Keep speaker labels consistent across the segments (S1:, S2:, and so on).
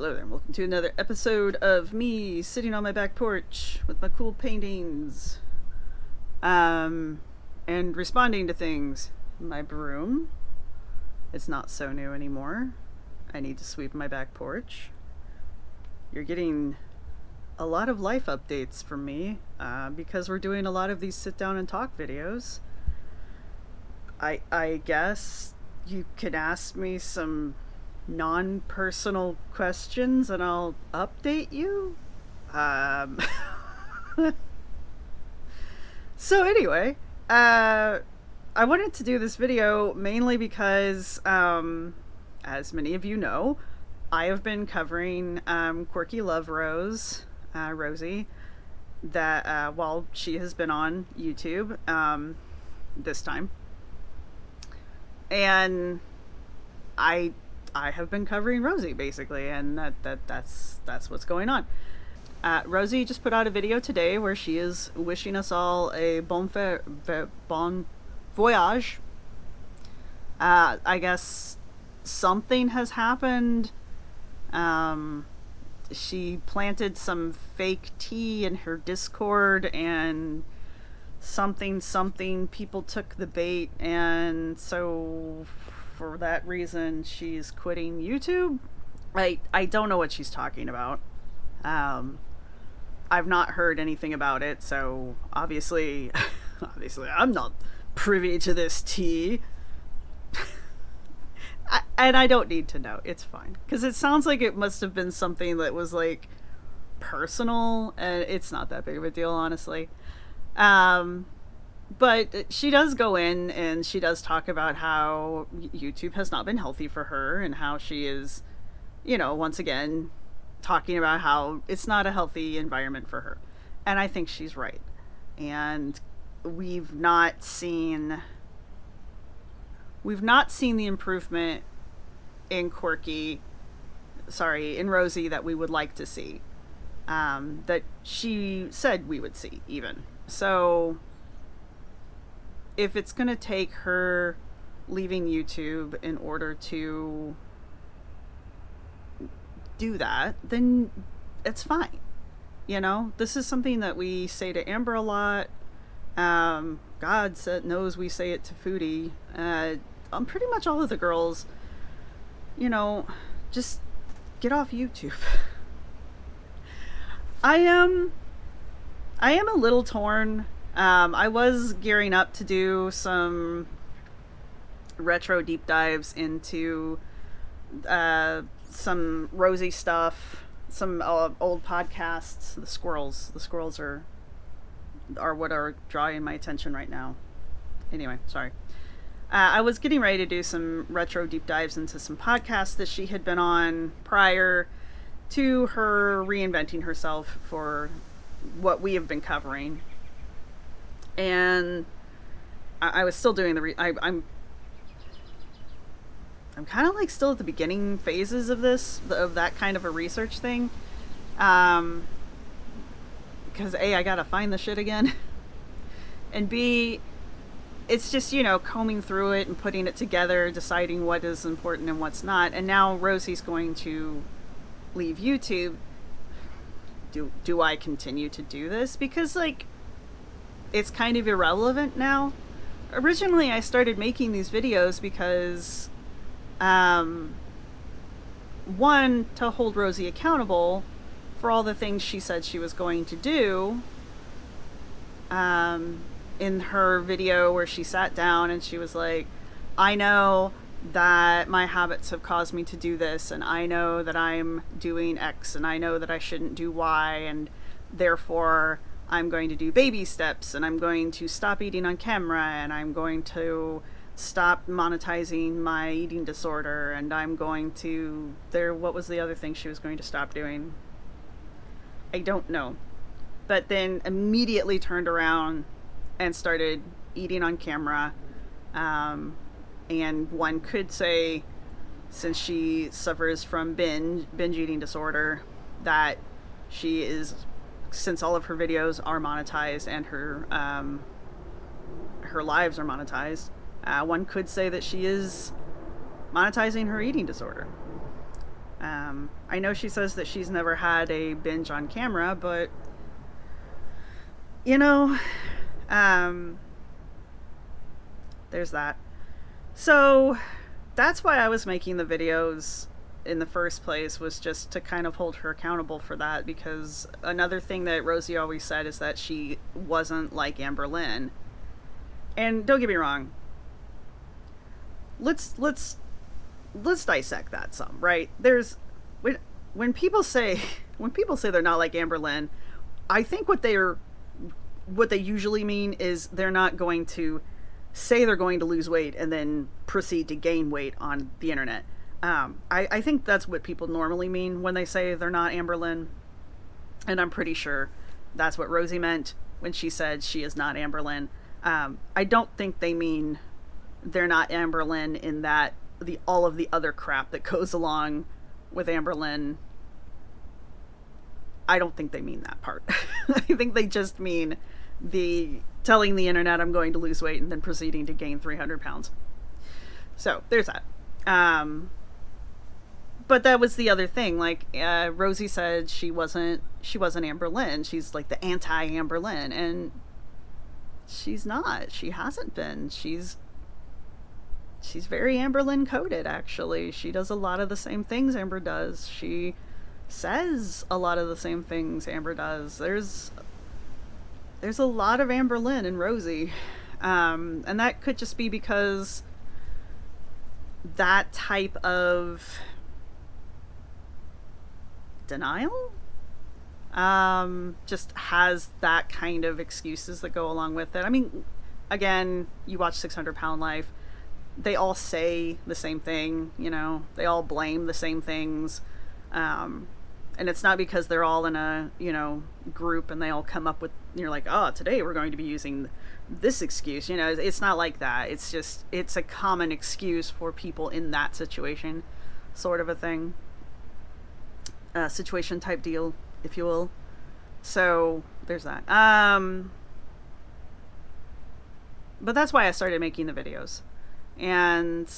S1: Hello there, and welcome to another episode of me sitting on my back porch with my cool paintings. And responding to things. My broom. It's not so new anymore. I need to sweep my back porch. You're getting a lot of life updates from me, because we're doing a lot of these sit down and talk videos. I guess you could ask me some non-personal questions and I'll update you. So anyway, I wanted to do this video mainly because, as many of you know, I have been covering QuirkyLoveRosee, Rosie, that while she has been on YouTube this time, and I have been covering Rosie basically, and that's what's going on. Rosie just put out a video today where she is wishing us all a bon voyage. I guess something has happened. She planted some fake tea in her Discord, and something people took the bait, and so for that reason she's quitting YouTube. I don't know what she's talking about. I've not heard anything about it, so obviously I'm not privy to this tea. And I don't need to know. It's fine, because it sounds like it must have been something that was like personal, and it's not that big of a deal, honestly. But she does go in and she does talk about how YouTube has not been healthy for her, and how she is, once again talking about how it's not a healthy environment for her. And I think she's right. And we've not seen the improvement in in Rosie that we would like to see. That she said we would see, even. So if it's going to take her leaving YouTube in order to do that, then it's fine. This is something that we say to Amber a lot. God knows we say it to Foodie. Pretty much all of the girls, just get off YouTube. I am a little torn. I was gearing up to do some retro deep dives into some Rosie stuff, some old podcasts. The squirrels are what are drawing my attention right now. Anyway, sorry. I was getting ready to do some retro deep dives into some podcasts that she had been on prior to her reinventing herself for what we have been covering. And I was still doing I'm kind of like still at the beginning phases of that kind of a research thing. Because A, I gotta find the shit again. And B, it's just, combing through it and putting it together, deciding what is important and what's not. And now Rosie's going to leave YouTube. Do I continue to do this? Because, it's kind of irrelevant now. Originally, I started making these videos because, one, to hold Rosie accountable for all the things she said she was going to do. In her video where she sat down and she was like, I know that my habits have caused me to do this, and I know that I'm doing X, and I know that I shouldn't do Y, and therefore I'm going to do baby steps, and I'm going to stop eating on camera, and I'm going to stop monetizing my eating disorder, and I'm going to... what was the other thing she was going to stop doing? I don't know. But then immediately turned around and started eating on camera. And one could say, since she suffers from binge eating disorder, that she is, since all of her videos are monetized and her lives are monetized, one could say that she is monetizing her eating disorder. I know she says that she's never had a binge on camera, but you know, there's that. So that's why I was making the videos in the first place, was just to kind of hold her accountable for that, because another thing that Rosie always said is that she wasn't like Amberlynn. And don't get me wrong, let's dissect that some, right? There's when people say they're not like Amberlynn, I think what they usually mean is they're not going to say they're going to lose weight and then proceed to gain weight on the internet. I think that's what people normally mean when they say they're not Amberlynn, and I'm pretty sure that's what Rosie meant when she said she is not Amberlynn. I don't think they mean they're not Amberlynn in that all of the other crap that goes along with Amberlynn, I don't think they mean that part. I think they just mean the telling the internet I'm going to lose weight and then proceeding to gain 300 pounds. So there's that. But that was the other thing. Like, Rosie said she wasn't Amberlynn. She's like the anti-Amberlynn, and she's not. She hasn't been. She's very Amberlynn coded, actually. She does a lot of the same things Amber does. She says a lot of the same things Amber does. There's a lot of Amberlynn in Rosie. And that could just be because that type of denial just has that kind of excuses that go along with it. I mean, again, you watch 600 Pound Life, they all say the same thing, you know, they all blame the same things, and it's not because they're all in a, you know, group and they all come up with, you're like, oh, today we're going to be using this excuse, you know. It's not like that. It's just, it's a common excuse for people in that situation, sort of a thing. Situation type deal, if you will. So there's that. But that's why I started making the videos, and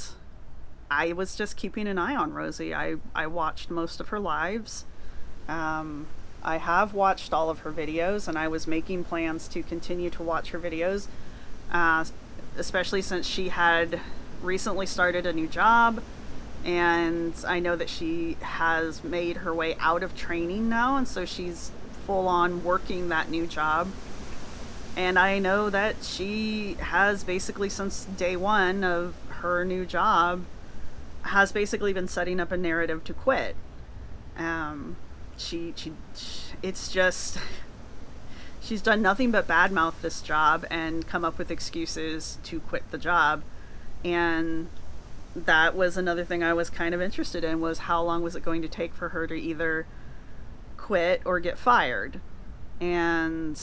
S1: I was just keeping an eye on Rosie. I watched most of her lives. I have watched all of her videos, and I was making plans to continue to watch her videos, especially since she had recently started a new job. And I know that she has made her way out of training now, and so she's full on working that new job. And I know that she has basically, since day one of her new job, has basically been setting up a narrative to quit. It's just, she's done nothing but badmouth this job and come up with excuses to quit the job. And that was another thing I was kind of interested in, was how long was it going to take for her to either quit or get fired. And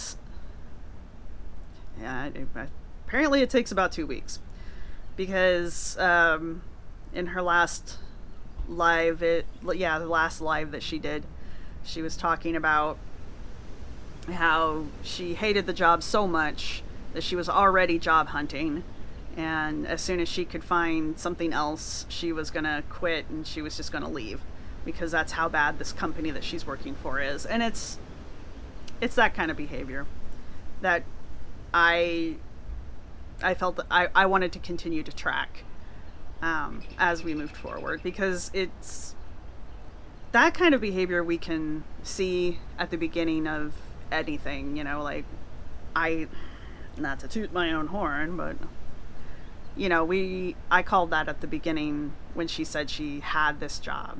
S1: yeah, apparently it takes about 2 weeks, because in her last live, the last live that she did, she was talking about how she hated the job so much that she was already job hunting, and as soon as she could find something else, she was gonna quit and she was just gonna leave, because that's how bad this company that she's working for is. And it's that kind of behavior that I felt that I wanted to continue to track as we moved forward, because it's that kind of behavior we can see at the beginning of anything, you know. Like, not to toot my own horn, but you know, I called that at the beginning when she said she had this job.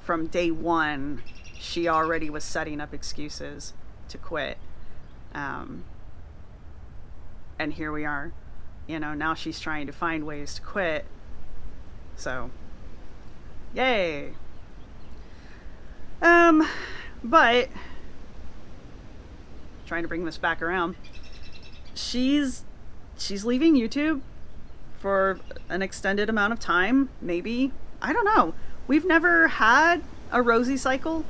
S1: From day one, she already was setting up excuses to quit. And here we are, you know, now she's trying to find ways to quit. So, yay. But trying to bring this back around, she's leaving YouTube for an extended amount of time, maybe. I don't know. We've never had a Rosie cycle.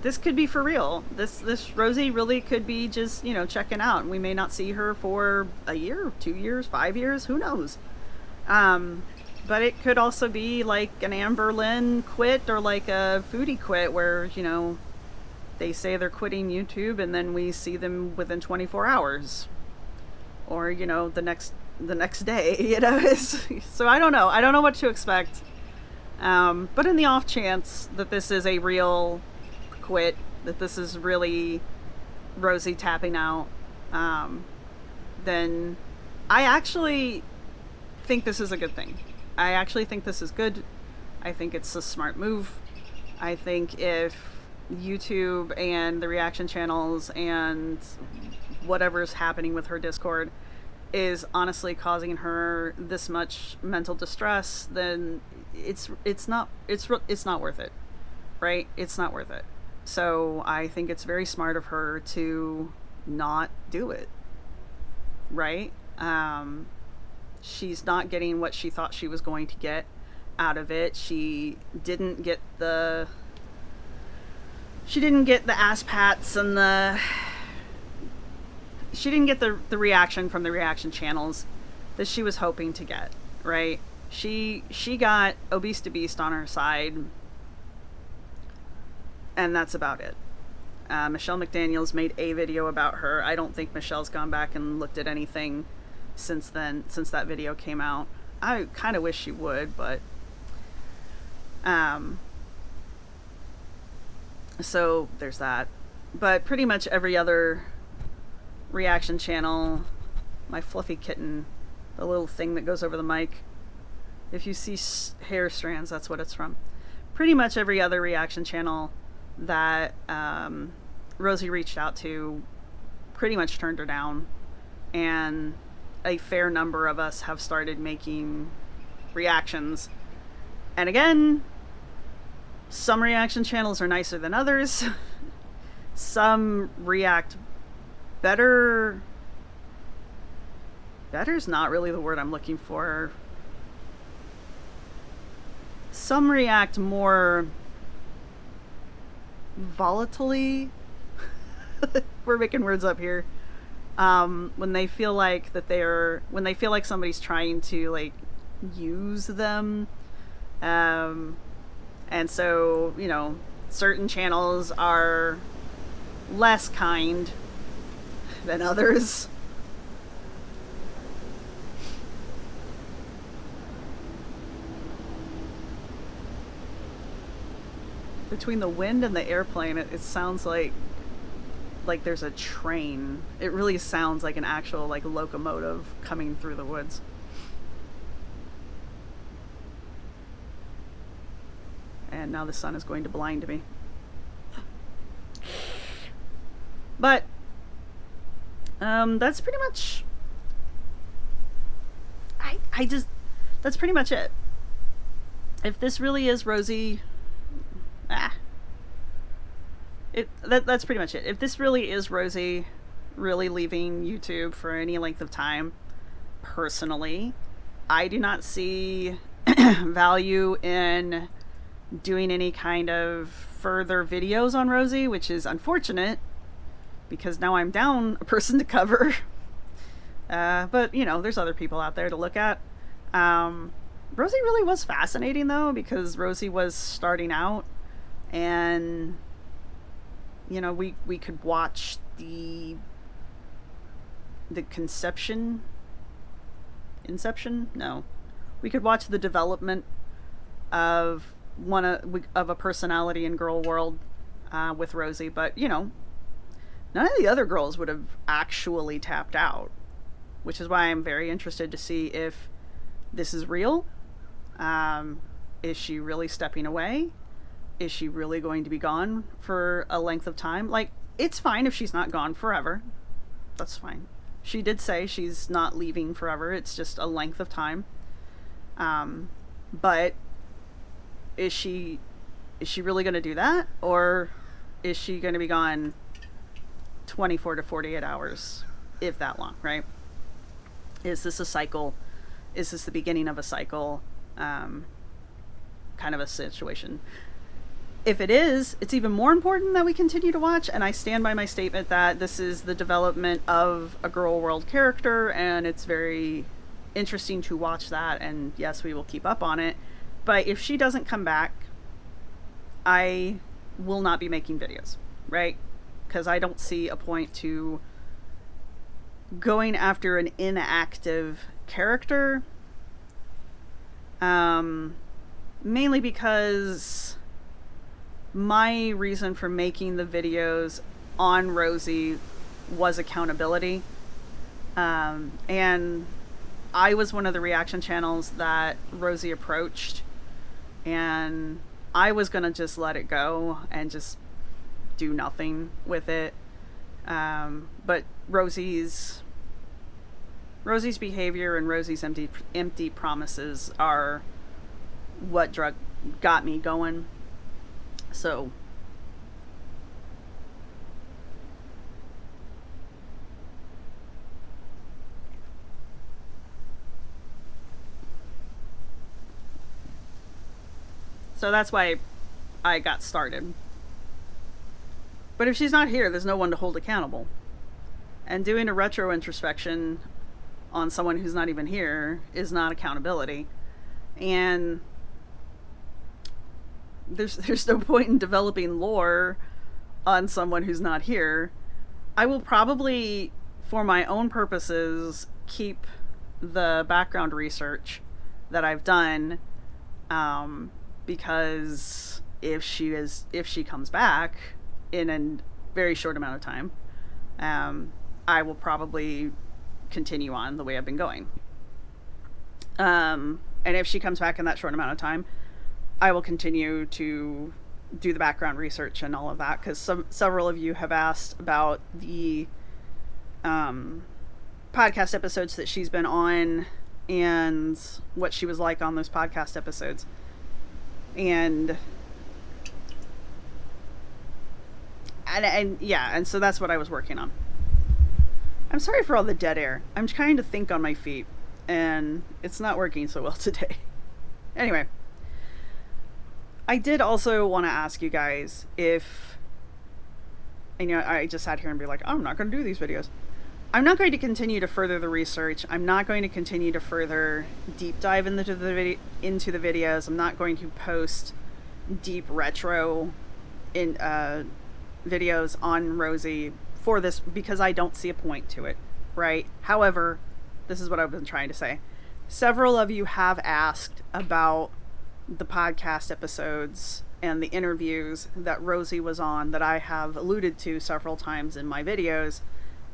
S1: This could be for real. This Rosie really could be just, you know, checking out. We may not see her for a year, 2 years, 5 years, who knows. But it could also be like an Amberlynn quit or like a foodie quit where, you know, they say they're quitting YouTube and then we see them within 24 hours. Or, you know, the next day, you know. So I don't know. I don't know what to expect. But in the off chance that this is a real quit, that this is really Rosee tapping out, then I actually think this is a good thing. I actually think this is good. I think it's a smart move. I think if YouTube and the reaction channels and whatever's happening with her Discord is honestly causing her this much mental distress, then it's not worth it, right? It's not worth it. So I think it's very smart of her to not do it, right? She's not getting what she thought she was going to get out of it. She didn't get the ass pats and she didn't get the reaction from the reaction channels that she was hoping to get, right? She got Obese to Beast on her side, and that's about it. Michelle McDaniels made a video about her. I don't think Michelle's gone back and looked at anything since then, since that video came out. I kind of wish she would, but so there's that. But pretty much every other reaction channel, my fluffy kitten, the little thing that goes over the mic, if you see hair strands, that's what it's from. Pretty much every other reaction channel that Rosee reached out to pretty much turned her down, and a fair number of us have started making reactions. And again, some reaction channels are nicer than others. Some react better. Better's not really the word I'm looking for. Some react more volatilely. We're making words up here. When they feel like somebody's trying to like use them. And so, you know, certain channels are less kind than others. Between the wind and the airplane, it sounds like there's a train. It really sounds like an actual like locomotive coming through the woods. And now the sun is going to blind me. But that's pretty much that's pretty much it. If this really is Rosee, that's pretty much it. If this really is Rosee really leaving YouTube for any length of time, personally, I do not see value in doing any kind of further videos on Rosee, which is unfortunate because now I'm down a person to cover. But, you know, there's other people out there to look at. Rosee really was fascinating, though, because Rosee was starting out, and, you know, we could watch the inception? No. We could watch the development of a personality in Gorlwold with Rosee, but, you know, none of the other girls would have actually tapped out, which is why I'm very interested to see if this is real. Is she really stepping away? Is she really going to be gone for a length of time? Like, it's fine if she's not gone forever. That's fine. She did say she's not leaving forever. It's just a length of time. But is she really going to do that? Or is she going to be gone 24 to 48 hours, if that long, right? Is this a cycle? Is this the beginning of a cycle? Kind of a situation. If it is, it's even more important that we continue to watch, and I stand by my statement that this is the development of a Gorlwold character, and it's very interesting to watch that, and yes, we will keep up on it. But if she doesn't come back, I will not be making videos, right? Because I don't see a point to going after an inactive character. Mainly because my reason for making the videos on Rosie was accountability. And I was one of the reaction channels that Rosie approached, and I was gonna just let it go and just do nothing with it. But Rosie's behavior and Rosie's empty promises are what got me going. So that's why I got started. But if she's not here, there's no one to hold accountable. And doing a retro introspection on someone who's not even here is not accountability. And there's no point in developing lore on someone who's not here. I will probably, for my own purposes, keep the background research that I've done, because if she comes back in a very short amount of time, I will probably continue on the way I've been going. And if she comes back in that short amount of time, I will continue to do the background research and all of that, because several of you have asked about the podcast episodes that she's been on and what she was like on those podcast episodes. And so that's what I was working on. I'm sorry for all the dead air. I'm trying to think on my feet, and it's not working so well today. Anyway, I did also want to ask you guys if, and I just sat here and be like, I'm not going to do these videos. I'm not going to continue to further the research. I'm not going to continue to further deep dive into the videos. I'm not going to post deep retro videos on Rosie for this, because I don't see a point to it, right? However, this is what I've been trying to say. Several of you have asked about the podcast episodes and the interviews that Rosie was on that I have alluded to several times in my videos.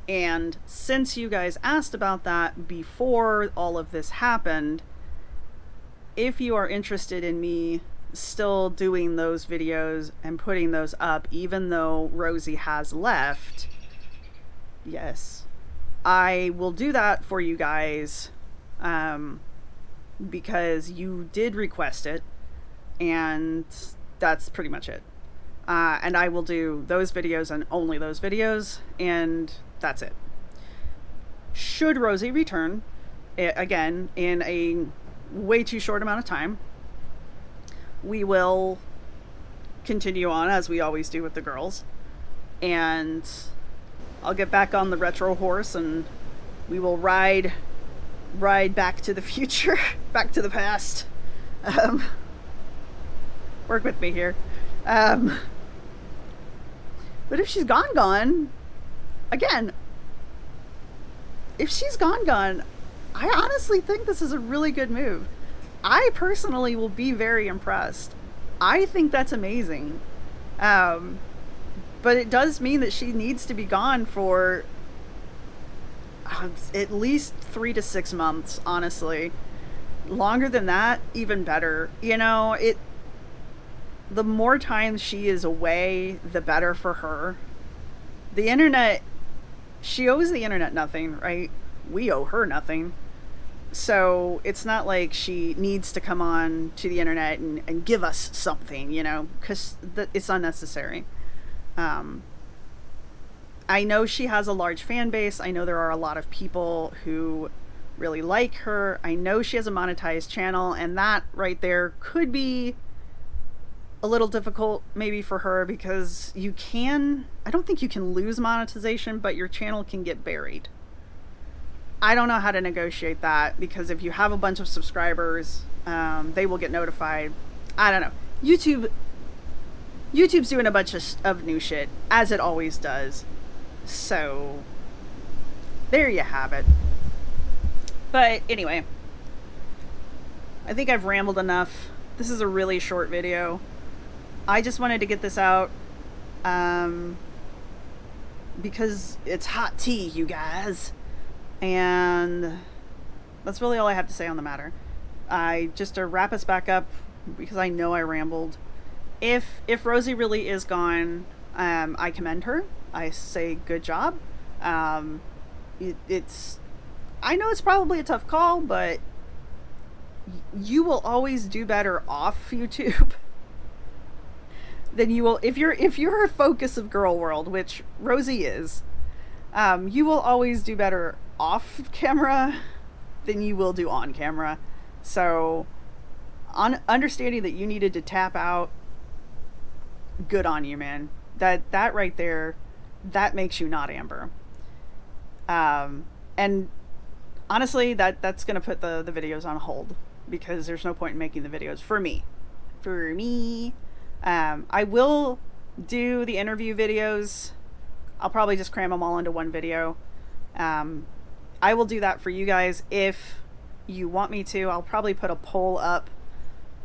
S1: And since you guys asked about that before all of this happened, if you are interested in me still doing those videos and putting those up, even though Rosie has left, yes, I will do that for you guys, because you did request it, and that's pretty much it. And I will do those videos and only those videos, and that's it. Should Rosie return, again, in a way too short amount of time, we will continue on as we always do with the girls, and I'll get back on the retro horse, and we will ride back to the future, back to the past. Work with me here. But if she's gone, again, if she's gone, I honestly think this is a really good move. I personally will be very impressed. I think that's amazing. But it does mean that she needs to be gone for at least 3 to 6 months, honestly. Longer than that, even better. The more time she is away, the better for her. The internet, she owes the internet nothing, right? We owe her nothing. So it's not like she needs to come on to the internet and give us something, because it's unnecessary. I know she has a large fan base. I know there are a lot of people who really like her. I know she has a monetized channel, and that right there could be a little difficult maybe for her, because I don't think you can lose monetization, but your channel can get buried. I don't know how to negotiate that, because if you have a bunch of subscribers, they will get notified. I don't know. YouTube's doing a bunch of new shit, as it always does. So, there you have it. But anyway, I think I've rambled enough. This is a really short video. I just wanted to get this out because it's hot tea, you guys. And that's really all I have to say on the matter. Just to wrap us back up, because I know I rambled. If Rosie really is gone, I commend her. I say good job. It's I know it's probably a tough call, but you will always do better off YouTube than you will if you're a focus of Gorlwold, which Rosie is. You will always do better off camera than you will do on camera. So, understanding that you needed to tap out, good on you, man. That right there, that makes you not Amber. And honestly, that's gonna put the videos on hold, because there's no point in making the videos for me. I will do the interview videos. I'll probably just cram them all into one video. I will do that for you guys if you want me to. I'll probably put a poll up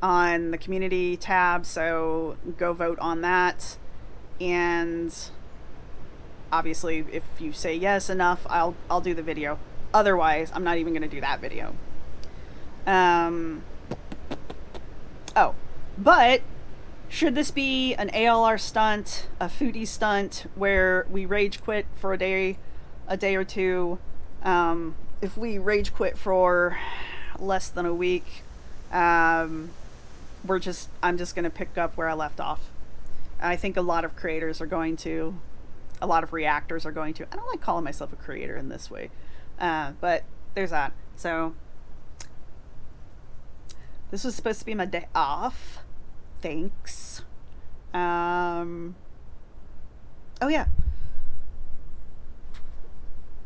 S1: on the community tab, so go vote on that. And obviously, if you say yes enough, I'll do the video. Otherwise, I'm not even going to do that video. Oh, but should this be an ALR stunt, a foodie stunt, where we rage quit for a day or two? If we rage quit for less than a week, I'm just going to pick up where I left off. I think a lot of creators are going to, a lot of reactors are going to. I don't like calling myself a creator in this way, but there's that. So this was supposed to be my day off. Thanks. Oh yeah.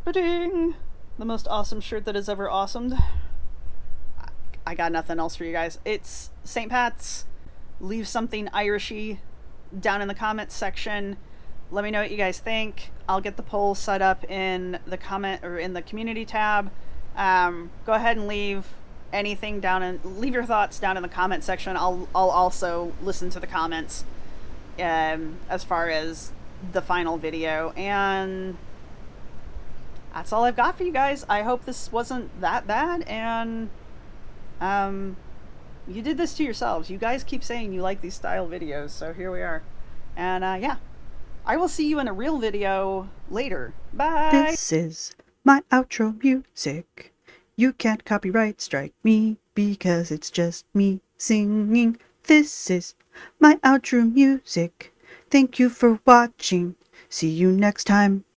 S1: Ba-ding! The most awesome shirt that has ever awesomed. I got nothing else for you guys. It's St. Pat's. Leave something Irishy down in the comments section. Let me know what you guys think. I'll get the poll set up in the comment or in the community tab. Go ahead and leave anything down and leave your thoughts down in the comment section. I'll also listen to the comments as far as the final video, and that's all I've got for you guys. I hope this wasn't that bad, and you did this to yourselves. You guys keep saying you like these style videos, so here we are. And yeah, I will see you in a real video later. Bye!
S2: This is my outro music. You can't copyright strike me because it's just me singing. This is my outro music. Thank you for watching. See you next time.